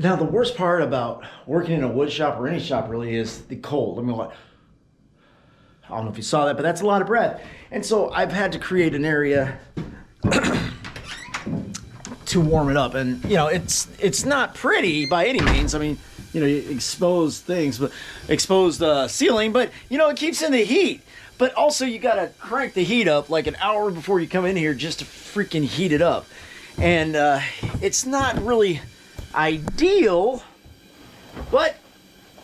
Now, the worst part about working in a wood shop or any shop really is the cold. I mean, I don't know if you saw that, but that's a lot of breath. And so I've had to create an area to warm it up. And, you know, it's not pretty by any means. I mean, you know, you expose things, but exposed ceiling, but, you know, it keeps in the heat. But also you got to crank the heat up like an hour before you come in here just to freaking heat it up. And it's not really ideal, but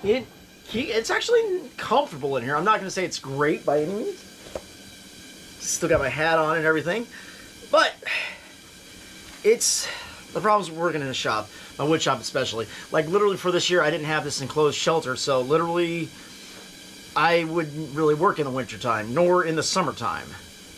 it's actually comfortable in here. I'm not going to say it's great by any means. Still got my hat on and everything, but it's the problems with working in a shop, my wood shop especially. Like literally for this year, I didn't have this enclosed shelter, so literally I wouldn't really work in the wintertime, nor in the summertime,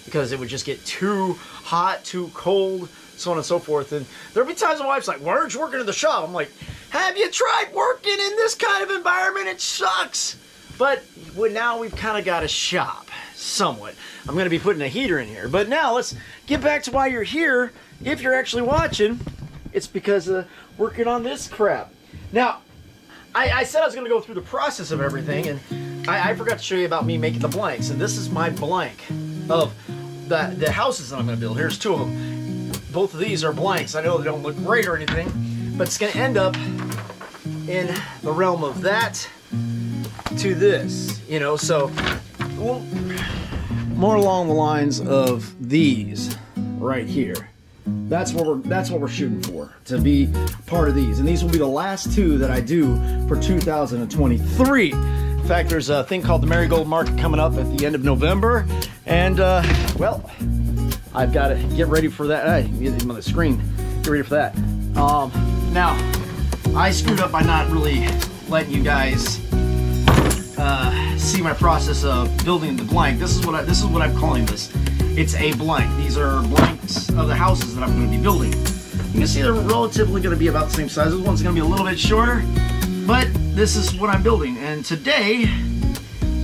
because it would just get too hot, too cold, so on and so forth. And there'll be times my wife's like, why aren't you working in the shop? I'm like, have you tried working in this kind of environment? It sucks. But now we've kind of got a shop, somewhat. I'm going to be putting a heater in here. But now let's get back to why you're here. If you're actually watching, it's because of working on this crap. Now, I said I was going to go through the process of everything, and I forgot to show you about me making the blanks. And this is my blank of the houses that I'm going to build. Here's two of them. Both of these are blanks. I know they don't look great or anything, but it's going to end up in the realm of that to this, you know. So well, more along the lines of these right here. That's what we're shooting for, to be part of these. And these will be the last two that I do for 2023. In fact, there's a thing called the Marigold Market coming up at the end of November, and well, I've got to get ready for that. Hey, get him on the screen. Get ready for that. Now, I screwed up by not really letting you guys see my process of building the blank. This is what I'm calling this. It's a blank. These are blanks of the houses that I'm going to be building. You can see they're relatively going to be about the same size. This one's going to be a little bit shorter, but this is what I'm building. And today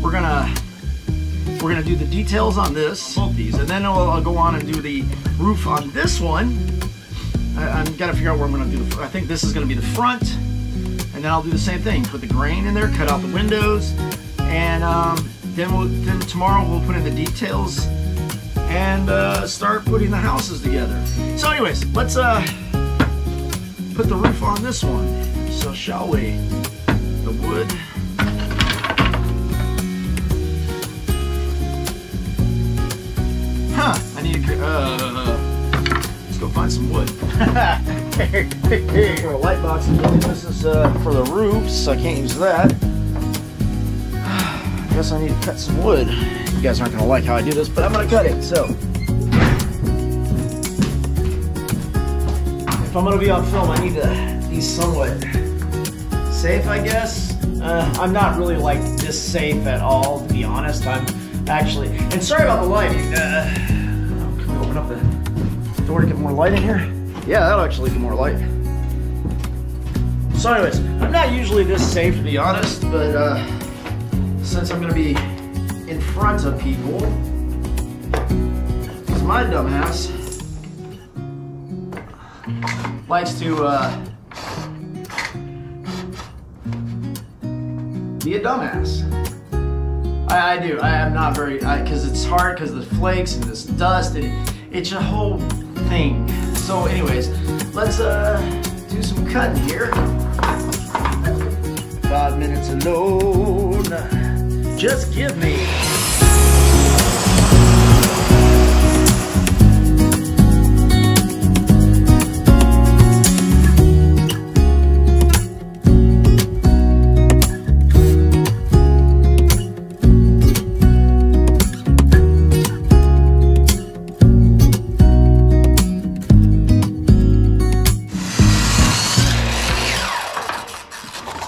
we're gonna do the details on this, both these, and then I'll go on and do the roof on this one. I've got to figure out where I'm going to do I think this is going to be the front, and then I'll do the same thing. Put the grain in there, cut out the windows, and then tomorrow we'll put in the details and start putting the houses together. So anyways, let's put the roof on this one. So shall we? The wood. Huh, I need to, let's go find some wood. Here, a light box. This is for the roof, so I can't use that. I guess I need to cut some wood. You guys aren't gonna like how I do this, but I'm gonna cut it. So, if I'm gonna be on film, I need to be somewhat safe, I guess. I'm not really like this safe at all, to be honest. I'm actually, and sorry about the lighting. Can we open up the door to get more light in here? Yeah, that'll actually get more light. So anyways, I'm not usually this safe, to be honest, but since I'm gonna be in front of people, because my dumbass likes to be a dumbass. I do. I am not very, because it's hard because of the flakes and this dust, and it's a whole thing. So anyways, let's do some cutting here. 5 minutes alone. Just give me.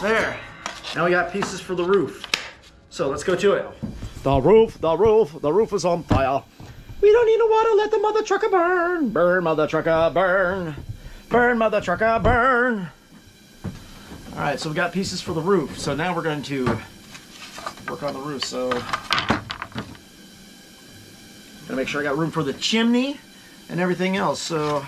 There. Now we got pieces for the roof. So let's go to it. The roof is on fire. We don't need no water, let the mother trucker burn. Burn, mother trucker, burn. Burn, mother trucker, burn. All right, so we got pieces for the roof. So now we're going to work on the roof. So, gonna make sure I got room for the chimney and everything else. So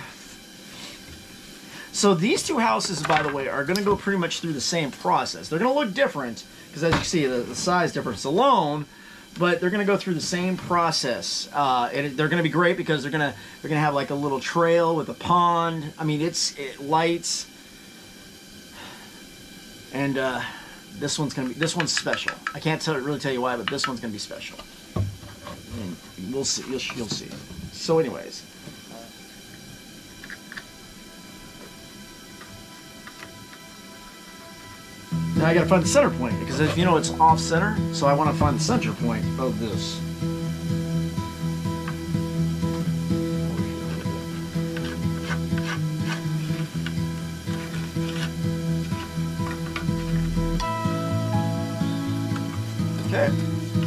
So these two houses, by the way, are going to go pretty much through the same process. They're going to look different because, as you see, the size difference alone, but they're going to go through the same process. And they're going to be great because they're going to have like a little trail with a pond. I mean, it lights, and this one's special. I can't really tell you why, but this one's going to be special. And we'll see. You'll see. So, anyways. Now I gotta find the center point because, as you know, it's off center, so I want to find the center point of this. Okay,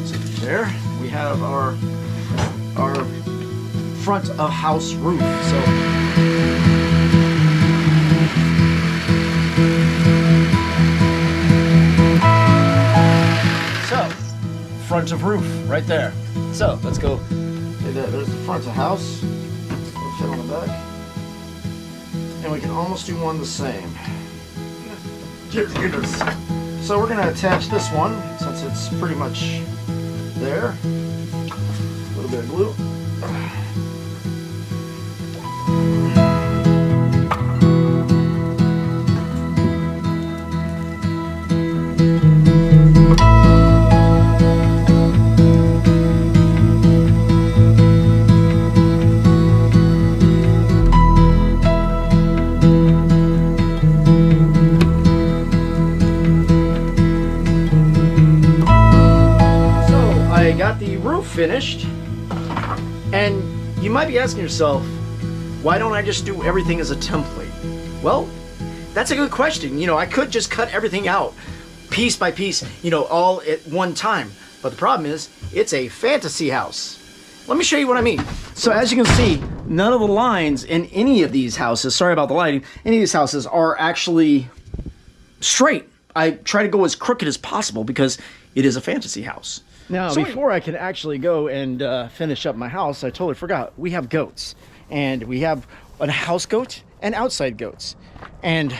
so there we have our front of house roof. So front of roof right there. So let's go. There's the front of house. Let's hit on the back, and we can almost do one the same. Goodness. So we're gonna attach this one since it's pretty much there. A little bit of glue. Got the roof finished, and you might be asking yourself, why don't I just do everything as a template? Well, that's a good question. You know, I could just cut everything out piece by piece, you know, all at one time, but the problem is it's a fantasy house. Let me show you what I mean. So as you can see, none of the lines in any of these houses, sorry about the lighting, any of these houses are actually straight. I try to go as crooked as possible because it is a fantasy house. Now, before I can actually go and finish up my house, I totally forgot. We have goats, and we have a house goat and outside goats. And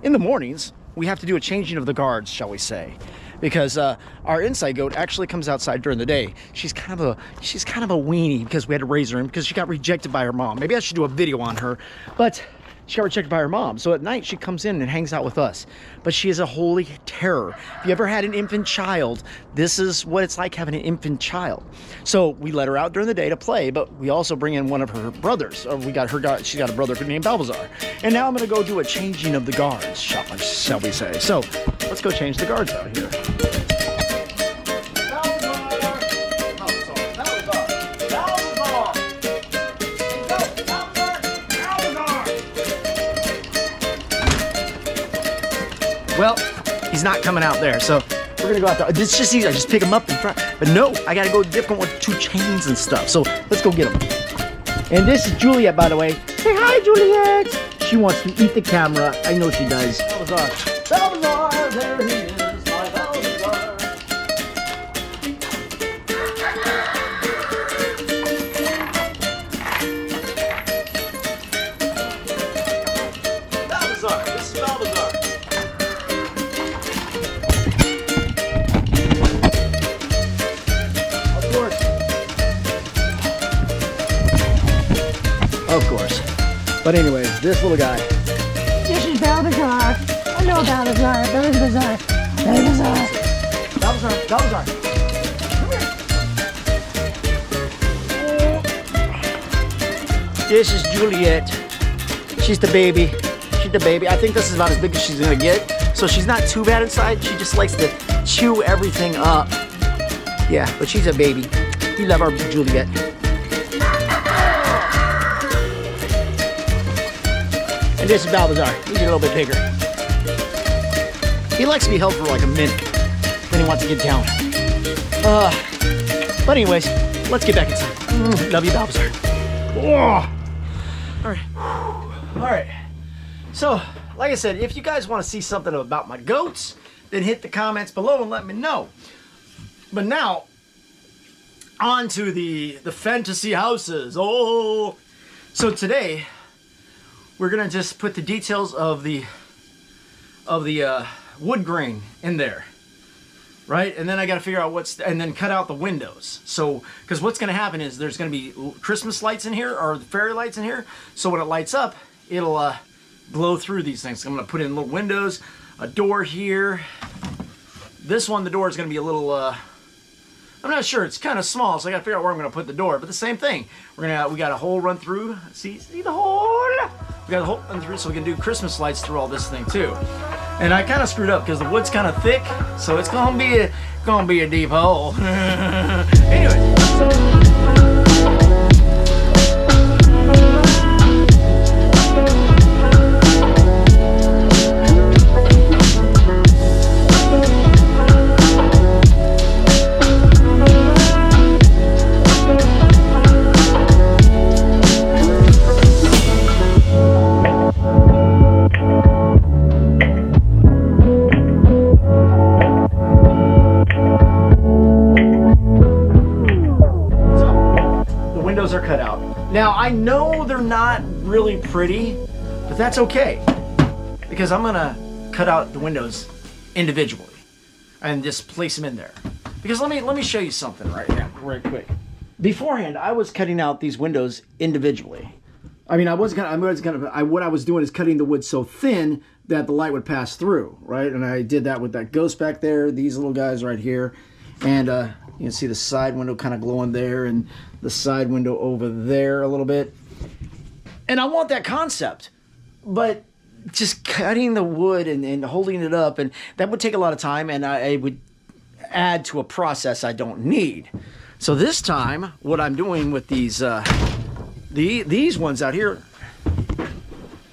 in the mornings, we have to do a changing of the guards, shall we say, because our inside goat actually comes outside during the day. She's kind of a weenie because we had to raise her because she got rejected by her mom. Maybe I should do a video on her, but she got rejected by her mom. So at night she comes in and hangs out with us. But she is a holy terror. If you ever had an infant child, this is what it's like having an infant child. So we let her out during the day to play, but we also bring in one of her brothers. She's got a brother named Balbazar. And now I'm gonna go do a changing of the guards, shall we say. So let's go change the guards out here. Well, he's not coming out there, so we're gonna go out there. It's just easy, I just pick him up in front. But no, I gotta go different with 2 chains and stuff. So let's go get him. And this is Juliet, by the way. Say hi, Juliet. She wants to eat the camera. I know she does. Balbazar. Balbazar, there he is, my Balbazar. Balbazar, this is Balbazar. Of course. But anyways, this little guy. This is Balbazar. Hello, Balbazar. Balbazar. Balbazar. Balbazar. Balbazar. Come here. This is Juliet. She's the baby. She's the baby. I think this is about as big as she's gonna get. So she's not too bad inside. She just likes to chew everything up. Yeah, but she's a baby. We love our Juliet. And this is Balbazar. He's a little bit bigger. He likes to be held for like a minute. Then he wants to get down. But anyways, let's get back inside. Love you, Balbazar. Oh. All right. All right. So, like I said, if you guys want to see something about my goats, then hit the comments below and let me know. But now, on to the fantasy houses. Oh. So today, we're gonna just put the details of the wood grain in there, right? And then I got to figure out and then cut out the windows. So, because what's going to happen is there's going to be Christmas lights in here, or fairy lights in here. So when it lights up, it'll glow through these things. So I'm going to put in little windows, a door here. This one, the door is going to be a little, I'm not sure. It's kind of small, so I got to figure out where I'm going to put the door. But the same thing. We got a hole run through. See the hole? We got a hole run through, so we can do Christmas lights through all this thing too. And I kind of screwed up because the wood's kind of thick, so it's gonna be a deep hole. Anyway. Are cut out. Now I know they're not really pretty, but that's okay because I'm gonna cut out the windows individually and just place them in there. Because let me show you something right here, right quick. Beforehand, I was cutting out these windows individually. I mean, what I was doing is cutting the wood so thin that the light would pass through, right? And I did that with that ghost back there, these little guys right here, and you can see the side window kind of glowing there, and the side window over there a little bit. And I want that concept, but just cutting the wood and holding it up, and that would take a lot of time, and I would add to a process I don't need. So this time, what I'm doing with these ones out here,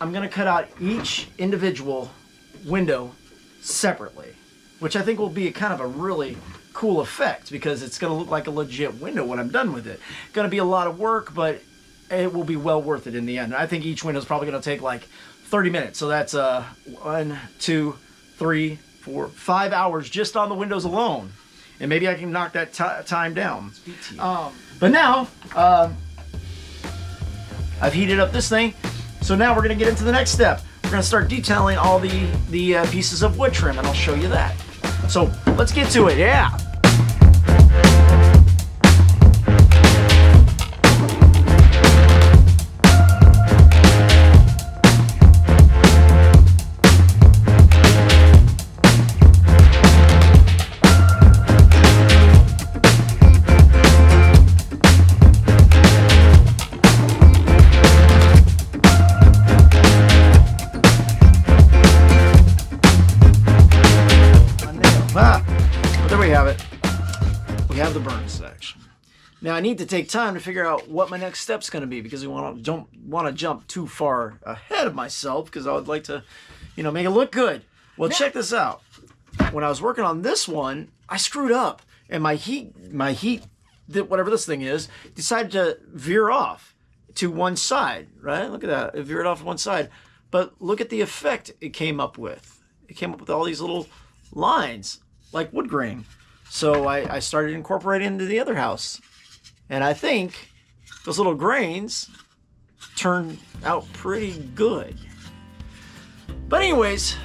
I'm gonna cut out each individual window separately, which I think will be kind of a really cool effect because it's going to look like a legit window when I'm done with it. Going to be a lot of work, but it will be well worth it in the end. I think each window is probably going to take like 30 minutes. So that's 1, 2, 3, 4, 5 hours just on the windows alone. And maybe I can knock that time down. But now, I've heated up this thing. So now we're going to get into the next step. We're going to start detailing all the pieces of wood trim, and I'll show you that. So let's get to it, yeah. Now I need to take time to figure out what my next step's going to be because I don't want to jump too far ahead of myself because I would like to, make it look good. Well, check this out. When I was working on this one, I screwed up and my heat, whatever this thing is, decided to veer off to one side, right? Look at that. It veered off to one side. But look at the effect it came up with. It came up with all these little lines like wood grain. So I started incorporating into the other house. And I think those little grains turned out pretty good. But anyways,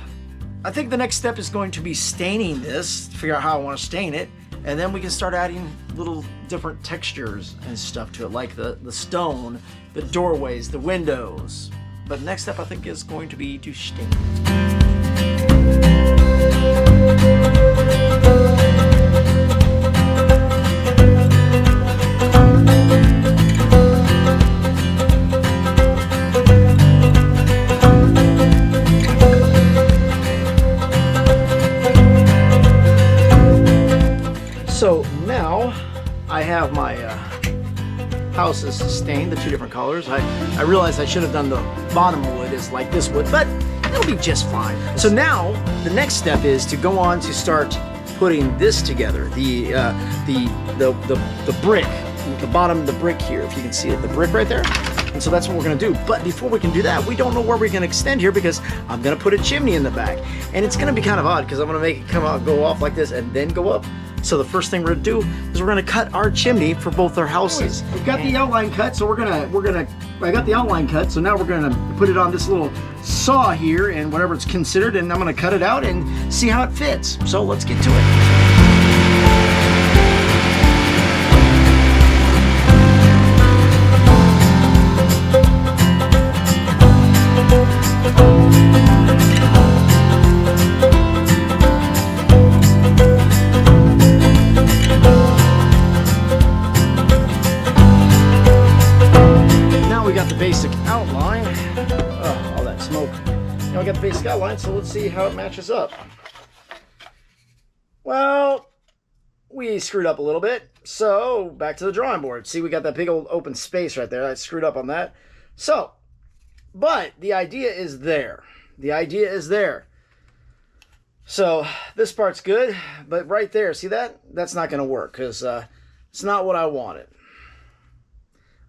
I think the next step is going to be staining this, to figure out how I want to stain it. And then we can start adding little different textures and stuff to it, like the stone, the doorways, the windows. But next step I think is going to be to stain it. So now I have my houses stained, the two different colors. I realized I should have done the bottom wood as like this wood, but it'll be just fine. So now the next step is to go on to start putting this together. The brick, the bottom, the brick here, if you can see it, the brick right there. And so that's what we're gonna do. But before we can do that, we don't know where we're gonna extend here because I'm gonna put a chimney in the back. And it's gonna be kind of odd because I'm gonna make it come out, go off like this and then go up. So the first thing we're gonna do is we're gonna cut our chimney for both our houses. We've got the outline cut, so I got the outline cut, so now we're gonna put it on this little saw here and whatever it's considered, and I'm gonna cut it out and see how it fits. So let's get to it. Basic outline. Oh, all that smoke. Now I got the basic outline, so let's see how it matches up. Well, we screwed up a little bit, so back to the drawing board. See, we got that big old open space right there. I screwed up on that. So, but the idea is there. The idea is there. So this part's good, but right there, see that? That's not going to work because it's not what I wanted.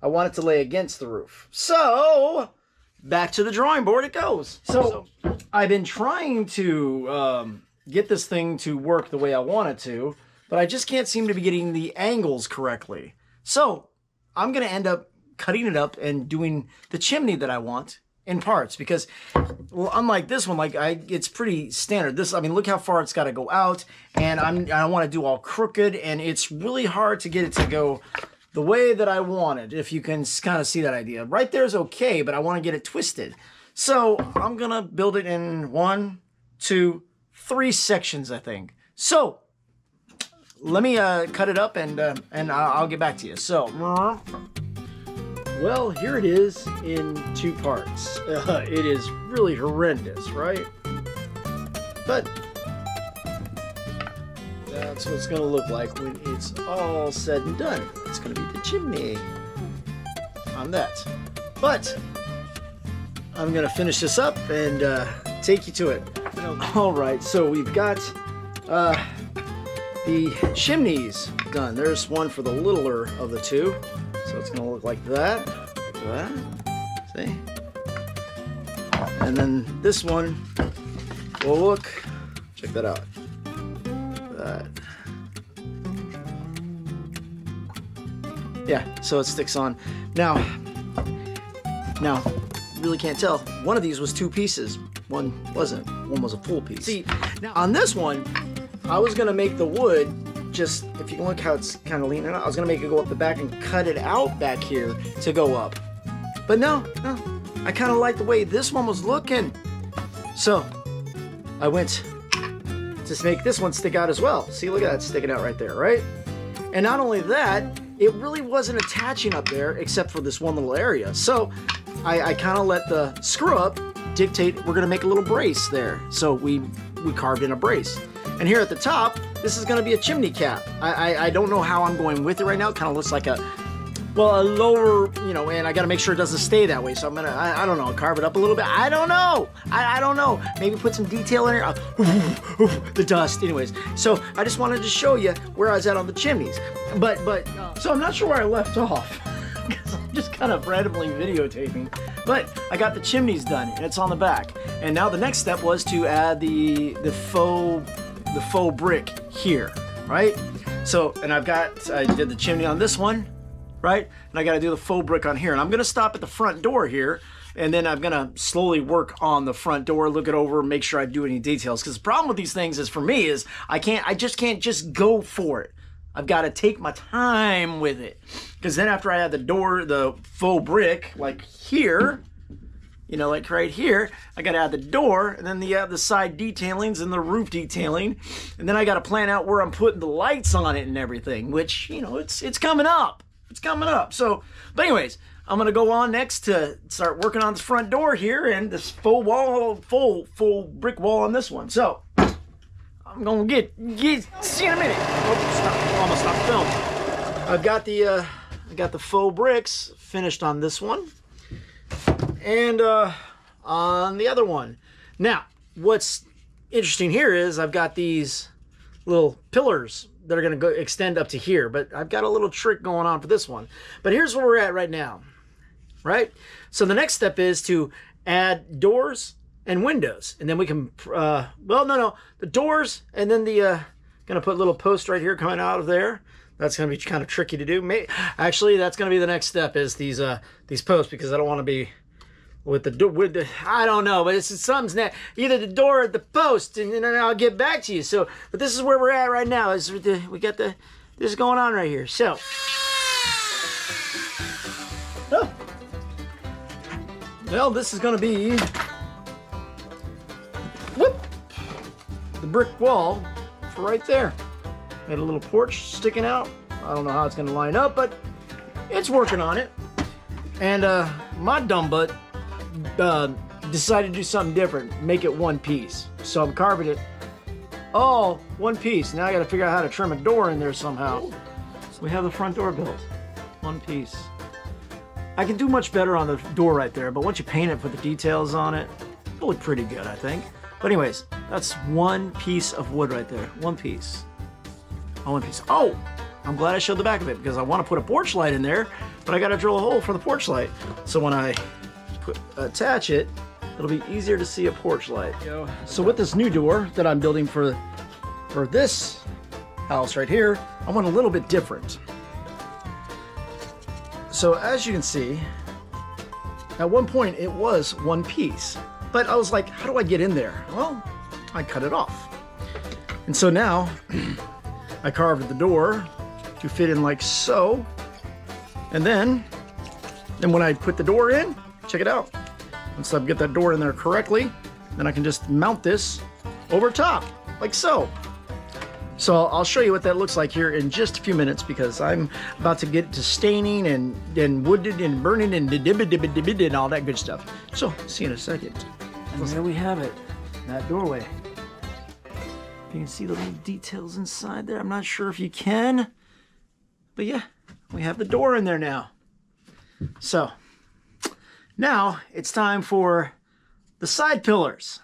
I want it to lay against the roof. So, back to the drawing board it goes. So I've been trying to get this thing to work the way I want it to, but I just can't seem to be getting the angles correctly. So, I'm going to end up cutting it up and doing the chimney that I want in parts because, well, unlike this one, it's pretty standard. This, I mean, look how far it's got to go out, and I don't want to do all crooked, and it's really hard to get it to go the way that I wanted, if you can kind of see that idea. Right there is okay, but I want to get it twisted. So I'm going to build it in 1, 2, 3 sections, I think. So let me cut it up and I'll get back to you. So, well, here it is in 2 parts. It is really horrendous, right? But that's what it's going to look like when it's all said and done. It's going to be the chimney on that. But I'm going to finish this up and take you to it. All right, so we've got the chimneys done. There's one for the littler of the 2. So it's going to look like that. Look at that. See? And then this one will look, check that out. Yeah, so it sticks on. Now, really can't tell. One of these was 2 pieces. One wasn't. One was a full piece. See, now on this one, I was gonna make the wood just, if you can look how it's kind of leaning out, I was gonna make it go up the back and cut it out back here to go up. But no, I kind of like the way this one was looking. So, I went to make this one stick out as well. See, look at that sticking out right there, right? And not only that, it really wasn't attaching up there except for this one little area. So I kind of let the screw up dictate we're gonna make a little brace there. So we carved in a brace. And here at the top, this is gonna be a chimney cap. I don't know how I'm going with it right now. It kind of looks like a lower, you know, and I gotta make sure it doesn't stay that way. So I'm gonna, I don't know, carve it up a little bit. I don't know. I don't know. Maybe put some detail in here. The dust. Anyways, so I just wanted to show you where I was at on the chimneys. But so I'm not sure where I left off because I'm just kind of randomly videotaping. But I got the chimneys done and it's on the back. And now the next step was to add the faux brick here, right? So, and I did the chimney on this one. Right? And I got to do the faux brick on here. And I'm going to stop at the front door here. And then I'm going to slowly work on the front door, look it over, make sure I do any details. Because the problem with these things is, for me, is I just can't just go for it. I've got to take my time with it. Because then after I add the door, the faux brick, like here, you know, like right here, I got to add the door, and then the side detailings and the roof detailing. And then I got to plan out where I'm putting the lights on it and everything, which, you know, it's coming up. It's coming up. So, but anyways, I'm going to go on next to start working on this front door here and this faux brick wall on this one. So, I'm going to see you in a minute. Oh, almost stopped the film. I've got the faux bricks finished on this one and on the other one. Now, what's interesting here is I've got these little pillars that are going to go extend up to here, but I've got a little trick going on for this one. But here's where we're at right now, right? So the next step is to add doors and windows, and then we can, the doors and then the Gonna put a little post right here coming out of there. That's gonna be kind of tricky to do. Actually, that's gonna be the next step, is these posts, because I don't want to be with the I don't know, but it's something's either the door or the post, and then I'll get back to you. So, but this is where we're at right now. We got this is going on right here. So, oh, well, this is gonna be the brick wall for right there. Got a little porch sticking out. I don't know how it's gonna line up, but it's working on it. And my dumb butt decided to do something different, make it one piece. So I'm carving it all one piece. Now I gotta figure out how to trim a door in there somehow. So we have the front door built, one piece. I can do much better on the door right there, but once you paint it, put the details on it, it'll look pretty good, I think. But anyways, that's one piece of wood right there, one piece. Oh, one piece. Oh, I'm glad I showed the back of it, because I want to put a porch light in there, but I got to drill a hole for the porch light. So when I attach it, it'll be easier to see a porch light. So with this new door that I'm building for this house right here, I want a little bit different. So as you can see, at one point it was one piece, but I was like, how do I get in there? Well, I cut it off. And so now I carved the door to fit in like so. And then when I put the door in, check it out. Once I get that door in there correctly, then I can just mount this over top, like so. So I'll show you what that looks like here in just a few minutes, because I'm about to get to staining and wooded and burning and and all that good stuff. So see you in a second. And there we have it, that doorway. You can see the little details inside there. I'm not sure if you can, but yeah, we have the door in there now. So now it's time for the side pillars.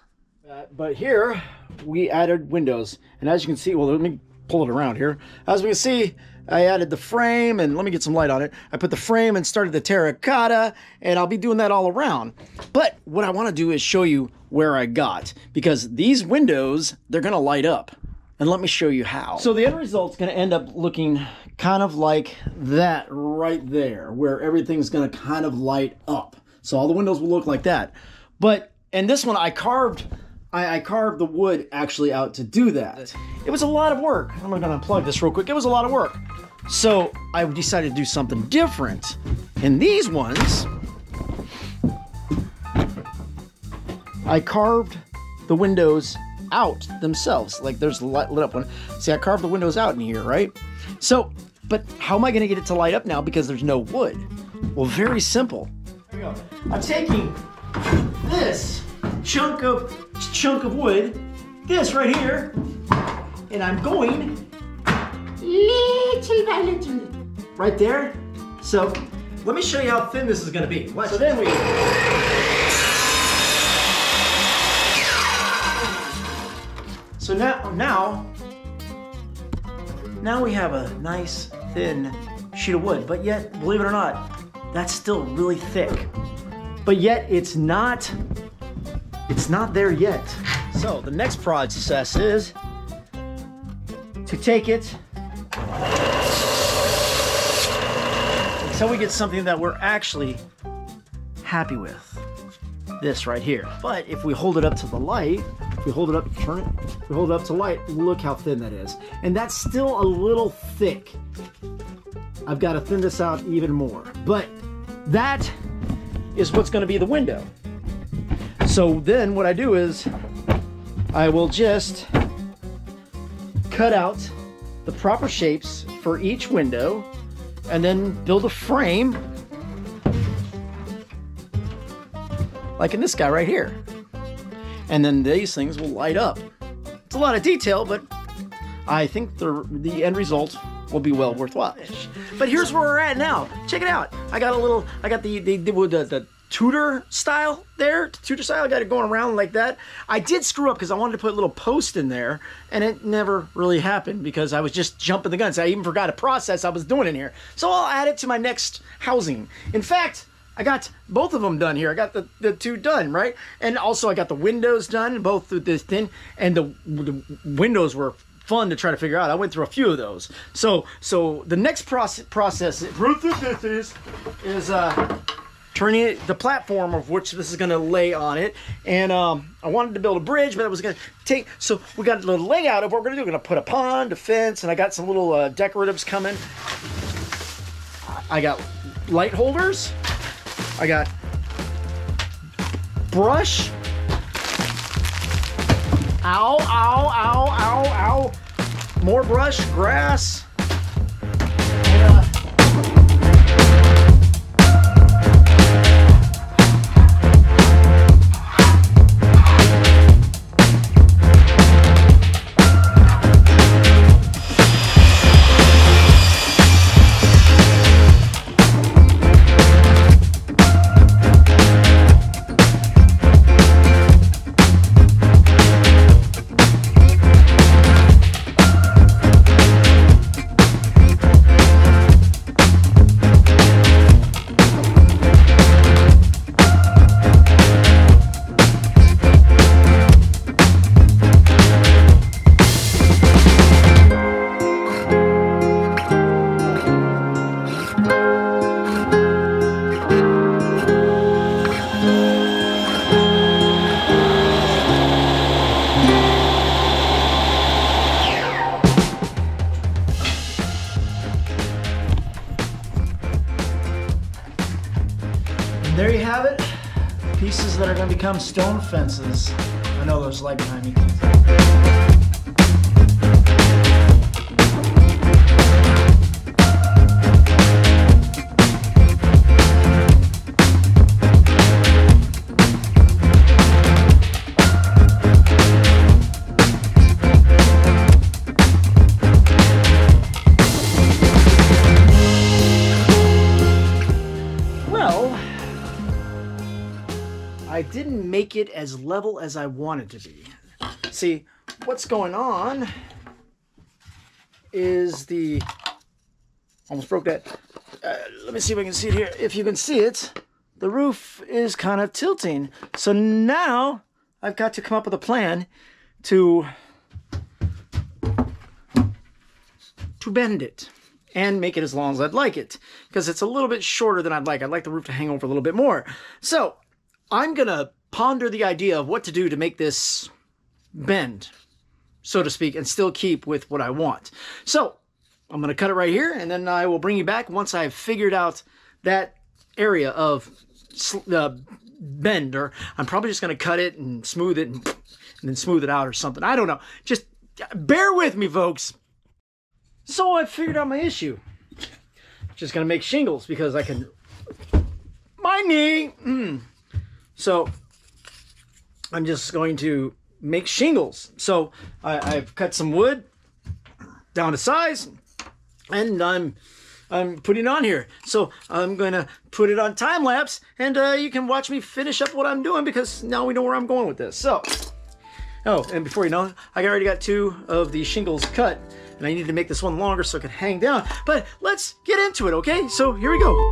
But here we added windows, and as you can see, well, let me pull it around here. As we can see, I added the frame, and let me get some light on it. I put the frame and started the terracotta, and I'll be doing that all around. But what I want to do is show you where I got, because these windows, they're going to light up. And let me show you how. So the end result's going to end up looking kind of like that right there, where everything's going to kind of light up. So all the windows will look like that. But, and this one I carved the wood actually out to do that. It was a lot of work. I'm going to unplug this real quick. It was a lot of work. So I decided to do something different. And these ones, I carved the windows out themselves. Like there's a lit up one. See, I carved the windows out in here, right? So, but how am I going to get it to light up now, because there's no wood? Well, very simple. Here we go. I'm taking this chunk of wood, this right here, and I'm going little by little, right there. So let me show you how thin this is going to be. So then so now we have a nice thin sheet of wood, but yet, believe it or not, that's still really thick. But yet it's not there yet. So the next process is to take it until we get something that we're actually happy with. This right here. But if we hold it up to the light, if we hold it up, turn it, if we hold it up to light, look how thin that is. And that's still a little thick. I've got to thin this out even more. But that is what's going to be the window. So then what I do is I will just cut out the proper shapes for each window and then build a frame like in this guy right here. And then these things will light up. It's a lot of detail, but I think the end result will be well worthwhile. But here's where we're at now. Check it out. I got the Tudor style there. Tudor style, I got it going around like that. I did screw up because I wanted to put a little post in there, and it never really happened because I was just jumping the gun. So I even forgot a process I was doing in here. So I'll add it to my next housing. In fact, I got both of them done here. I got the two done, right? And also I got the windows done, both with this thin, and the windows were fun to try to figure out. I went through a few of those. So the next process is turning the platform of which this is going to lay on it. And I wanted to build a bridge, but it was going to take, so we got a little layout of what we're going to do. We're going to put a pond, a fence, and I got some little decoratives coming. I got light holders. I got brush. Ow, ow, ow, ow, ow. More brush, grass. There you have it. Pieces that are going to become stone fences. I know there's light behind me. I didn't make it as level as I wanted to be. See, what's going on is the, almost broke that. Let me see if I can see it here. If you can see it, the roof is kind of tilting. So now I've got to come up with a plan to bend it and make it as long as I'd like it, because it's a little bit shorter than I'd like. I'd like the roof to hang over a little bit more. So I'm going to ponder the idea of what to do to make this bend, so to speak, and still keep with what I want. So I'm going to cut it right here, and then I will bring you back once I've figured out that area of bend, or I'm probably just going to cut it and smooth it and then smooth it out or something. I don't know. Just bear with me, folks. So I figured out my issue. Just going to make shingles because I can... My knee! So I'm just going to make shingles. So I've cut some wood down to size, and I'm putting it on here. So I'm going to put it on time lapse, and you can watch me finish up what I'm doing, because now we know where I'm going with this. So, oh, and before you know it, I already got 2 of the shingles cut, and I need to make this one longer so it can hang down. But let's get into it, okay? So here we go.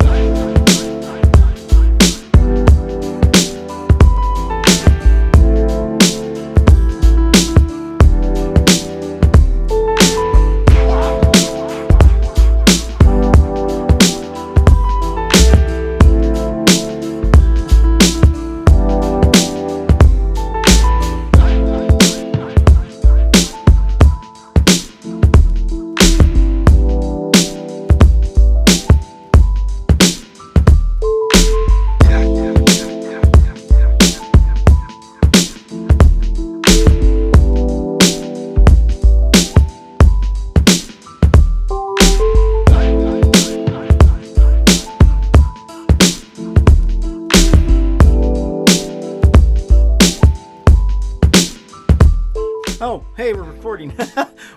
Oh, hey, we're recording.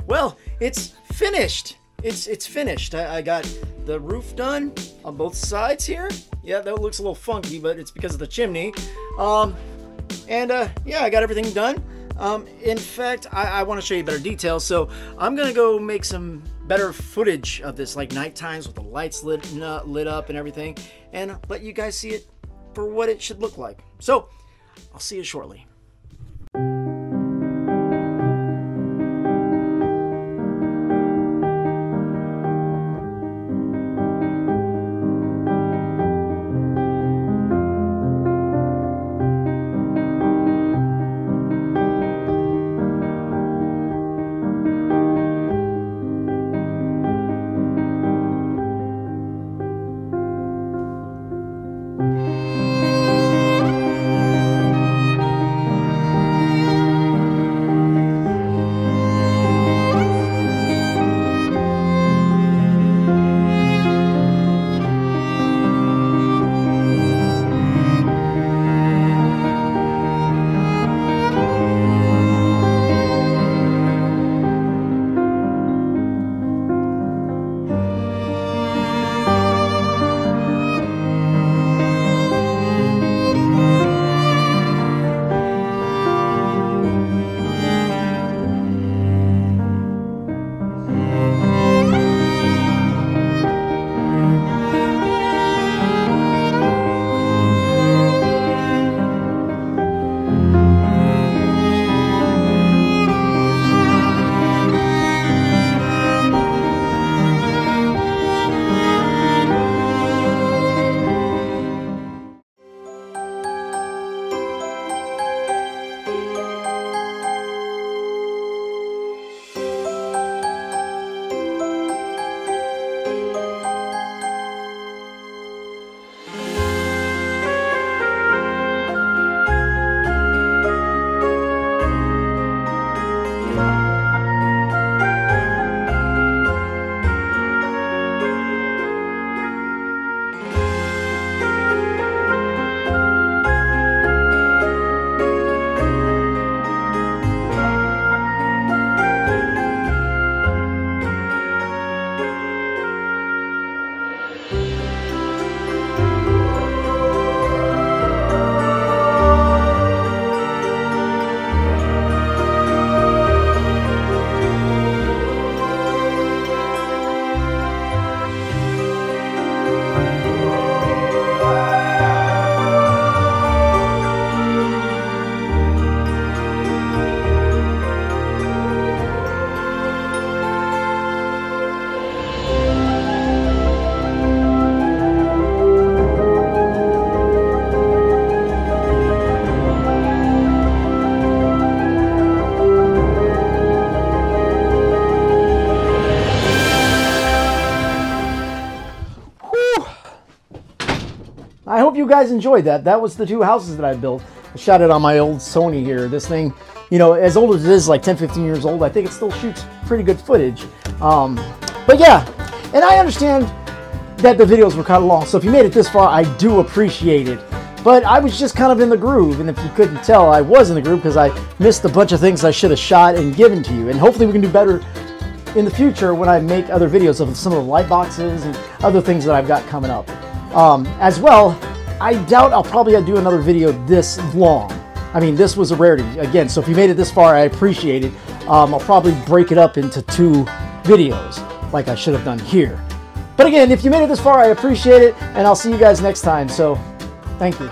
Well, it's finished. It's finished. I got the roof done on both sides here. Yeah, that looks a little funky, but it's because of the chimney. Yeah, I got everything done. In fact, I want to show you better details, so I'm gonna go make some better footage of this, like night times with the lights lit up and everything, and let you guys see it for what it should look like. So, I'll see you shortly. you guys enjoyed that. That was the 2 houses that I built. I shot it on my old Sony here. This thing, you know, as old as it is, like 10, 15 years old, I think it still shoots pretty good footage. But yeah, and I understand that the videos were kind of long, so if you made it this far, I do appreciate it. But I was just kind of in the groove, and if you couldn't tell, I was in the groove because I missed a bunch of things I should have shot and given to you. And hopefully we can do better in the future when I make other videos of some of the light boxes and other things that I've got coming up. As well, I doubt I'll probably do another video this long. I mean, this was a rarity. Again, so if you made it this far, I appreciate it. I'll probably break it up into 2 videos, like I should have done here. But again, if you made it this far, I appreciate it, and I'll see you guys next time. So, thank you.